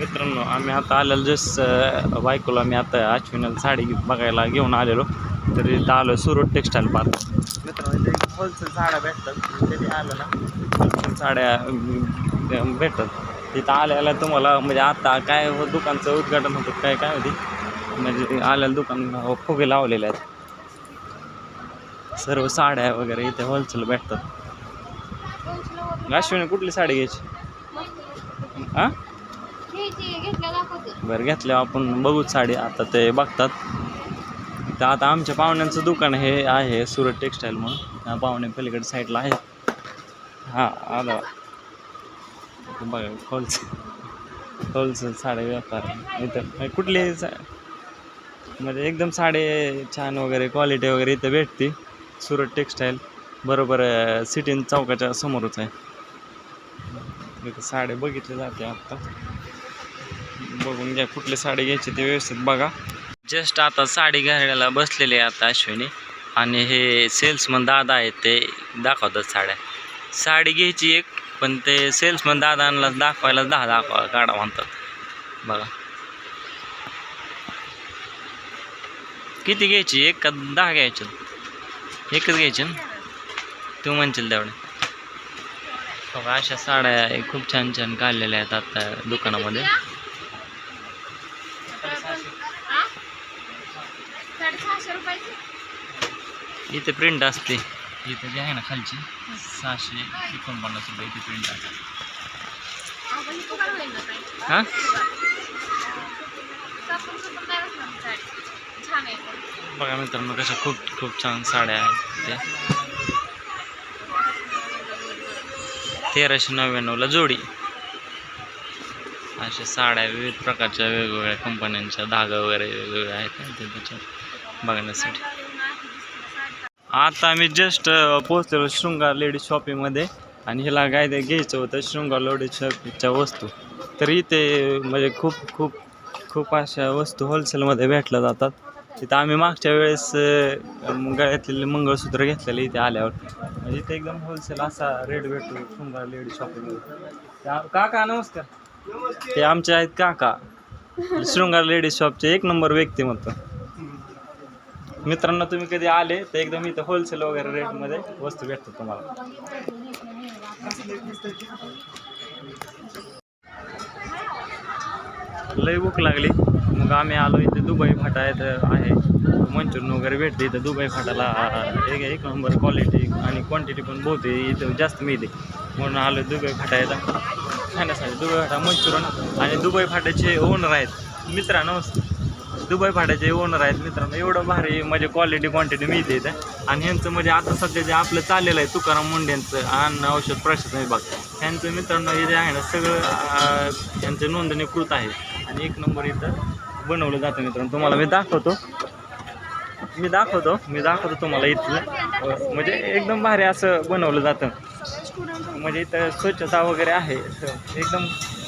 मित्रांनो, आम्ही आता आलेलो जस्ट बायकोला मी आता अश्विनीला साडी बघायला घेऊन आलेलो. तर इथं आलो सुरत टेक्स्टाईल पार्क. मित्रांनो, इथे होलसेल साड्या भेटतात. कधी आलं ना होलसेल साड्या भेटतात. तिथं आल्याला तुम्हाला म्हणजे आता काय दुकानचं उद्घाटन होतं काय काय होती म्हणजे आलेलं दुकान फुगे लावलेले आहेत. सर्व साड्या वगैरे इथे होलसेल भेटतात. अश्विनी कुठली साडी घ्यायची? हां बरं, घेतल्यावर आपण बघूच साडी. आता ते बघतात. तर आता आमच्या पाहुण्यांचं दुकान हे आहे सुरत टेक्स्टाईल म्हणून. ह्या पाहुणे पलीकडे साईडला आहे. हां आला बघा होलसेल साड्या व्यापार इथं कुठली म्हणजे एकदम साडे छान वगैरे क्वालिटी वगैरे इथं भेटते. सुरत टेक्स्टाईल बरोबर सिटी चौकाच्या समोरच आहे. इथं साड्या बघितले जाते. आत्ता बघून घ्या कुठली साडी घ्यायची ते व्यवस्थित बघा. जस्ट आता साडी घ्यायला बसलेली आहे आता अश्विनी आणि हे सेल्समन दादा आहेत ते दाखवतात साड्या. साडी घ्यायची एक पण ते सेल्समन दादांना दाखवायला 10 काढा म्हणतात. बघा किती घ्यायची? एक का 10 घ्यायचे? एकच घ्यायची ना तू म्हणशील तेवढे. बघा अशा साड्या खूप छान छान काढलेल्या आहेत आता दुकानामध्ये. इथे प्रिंट असते. इथे जे आहे ना खालची 649 रुपये इथे प्रिंट आहे. हां बघा मित्रांनो कशा खूप छान साड्या आहेत. त्या 1399ला जोडी. अशा साड्या विविध प्रकारच्या वेगवेगळ्या कंपन्यांच्या धागा वगैरे वेगवेगळ्या आहेत त्याच्या बघण्यासाठी. आता आम्ही जस्ट पोहोचलेलो शृंगार लेडीज शॉपिंगमध्ये आणि ह्याला काय ते घ्यायचं होतं शृंगार लेडीज शॉपिंगच्या वस्तू. तर इथे म्हणजे खूप अशा वस्तू होलसेलमध्ये भेटल्या जातात. तिथं आम्ही मागच्या वेळेस गळ्यातले मंगळसूत्र घेतलेले इथे आल्यावर. म्हणजे इथे एकदम होलसेल असा रेट भेटतो शृंगार लेडीज शॉपिंगमध्ये. काका नमस्कार. ते आमचे आहेत काका शृंगार लेडीज शॉपचे 1 नंबर व्यक्तिमत्व. मित्रांनो, तुम्ही कधी आले तर एकदम इथं होलसेल वगैरे रेटमध्ये वस्तू भेटतात तुम्हाला. लई भूक लागली मग आम्ही आलो. इथे दुबई फाटा आहे मंचुरियन वगैरे भेटते इथं. दुबई फाटाला एक नंबर क्वालिटी आणि क्वांटिटी पण बहुत आहे इथं जास्त मिळते म्हणून आलो दुबई फाटा येतं खाण्यासाठी. दुबई फाटा मंचुरियन आणि दुबई फाट्याचे ओनर आहेत मित्रांनो. दुबई फाट्याचे ओनर आहेत मित्रांनो. एवढं भारी म्हणजे क्वालिटी क्वांटिटी मिळते इथं. आणि ह्यांचं म्हणजे आता सध्या जे आपलं चाललेलं आहे तुकाराम मुंडेंचं अन्न औषध प्रशासन विभाग ह्यांचं मित्रांनो हे जे आहे ना सगळं ह्यांचं नोंदणीकृत आहे आणि 1 नंबर इथं बनवलं जातं मित्रांनो. तुम्हाला मी दाखवतो तुम्हाला इथलं म्हणजे एकदम भारी असं बनवलं जातं. म्हणजे इथं स्वच्छता वगैरे आहे एकदम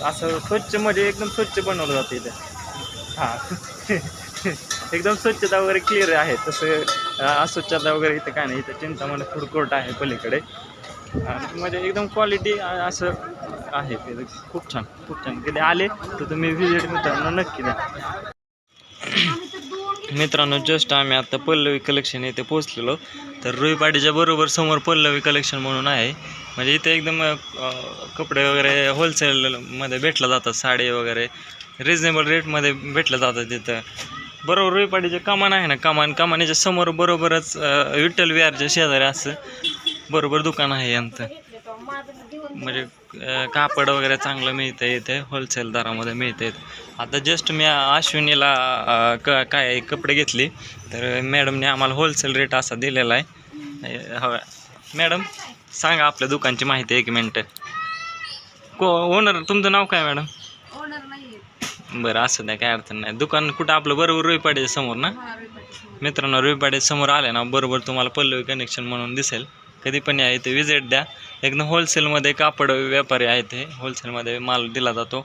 असं स्वच्छ म्हणजे एकदम स्वच्छ बनवलं जातं इथं. हां एकदम स्वच्छता वगैरे क्लिअर आहे. तसं अस्वच्छता वगैरे इथं काय नाही. इथं चिंतामणी फूड कोर्ट आहे पलीकडे म्हणजे एकदम क्वालिटी असं आहे. ते खूप छान कधी आले तर तुम्ही व्हिजिट मित्रांनो नक्की द्या. मित्रांनो, जस्ट आम्ही आता पल्लवी कलेक्शन इथे पोचलेलो. तर रुईपाटीच्या बरोबर समोर पल्लवी कलेक्शन म्हणून आहे. म्हणजे इथे एकदम कपडे वगैरे होलसेलमध्ये भेटलं जातात. साडी वगैरे रिजनेबल रेटमध्ये भेटलं जातं तिथं. बरोबर रुईपाटीचे कमान आहे ना कमानीच्या समोर बरोबरच विठ्ठल विहारच्या शेजारी असं बरोबर दुकान आहे यांचं. म्हणजे कापड वगैरे चांगलं मिळतं इथे होलसेल दरामध्ये मिळते. आता जस्ट मी अश्विनीला काय कपडे घेतली तर मॅडमने आम्हाला होलसेल रेट असा दिलेला आहे. हवा मॅडम सांगा आपल्या दुकानची माहिती 1 मिनटं. ओनर तुमचं नाव काय मॅडम? बरं असं नाही काय अडचण नाही. दुकान कुठं आपलं बरोबर रुईपाटीच्या समोर ना मित्रांनो. रुईपाटीच्या समोर आले ना बरोबर तुम्हाला पल्लवी कनेक्शन म्हणून दिसेल. कधी पण या इथे विजिट द्या. एकदम होलसेलमध्ये कापड व्यापारी आहेत. हे होलसेलमध्ये माल दिला जातो.